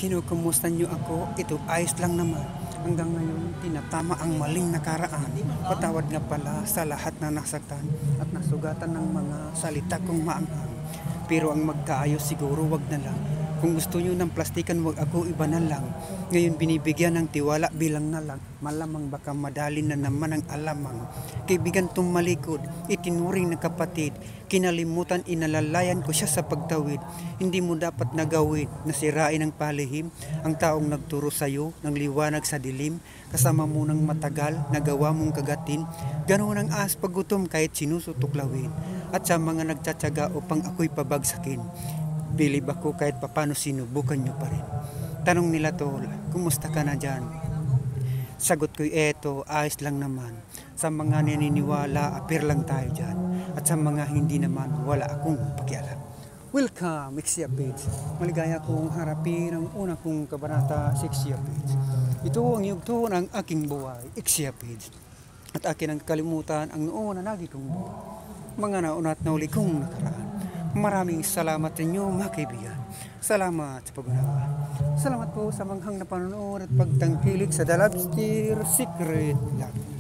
Kinukumusta niyo ako? Ito ayos lang naman. Hanggang ngayon, tinatama ang maling nakaraan. Patawad nga pala sa lahat na nasaktan at nasugatan ng mga salita kong maanghang. Pero ang magkaayos siguro wag na lang. Kung gusto niyo ng plastikan, wag ako, iba na lang. Ngayon binibigyan ng tiwala bilang na lang. Malamang baka madali na naman ang alamang. Kaibigan tumalikod, itinuring na kapatid. Kinalimutan, inalalayan ko siya sa pagtawid. Hindi mo dapat nagawin na sirain ang palihim. Ang taong nagturo sa'yo ng liwanag sa dilim. Kasama mo ng matagal, nagawa mong kagatin. Ganoon ang ahas paggutom kahit sinusutuklawin. At sa mga nagtsatsaga upang ako'y pabagsakin. Bilib ako kahit papano sinubukan nyo pa rin. Tanong nila tol, kumusta ka na dyan? Sagot ko'y eto, ayos lang naman. Sa mga naniniwala, appear lang tayo dyan. At sa mga hindi naman, wala akong pakialam. Welcome, Exia Page. Maligaya kong harapin ang una kong kabanata sa Exia Page. Ito ang yugto ng aking buhay, Exia Page. At akin ang kalimutan ang noon na nagi kong buhay. Mga nauna at nauli kong nakaraan. Maraming salamat sa inyo mga kaibigan. Salamat sa pag-unawa. Salamat po sa manghang na panonood at pagtangkilik sa The Lobster Secret Lab.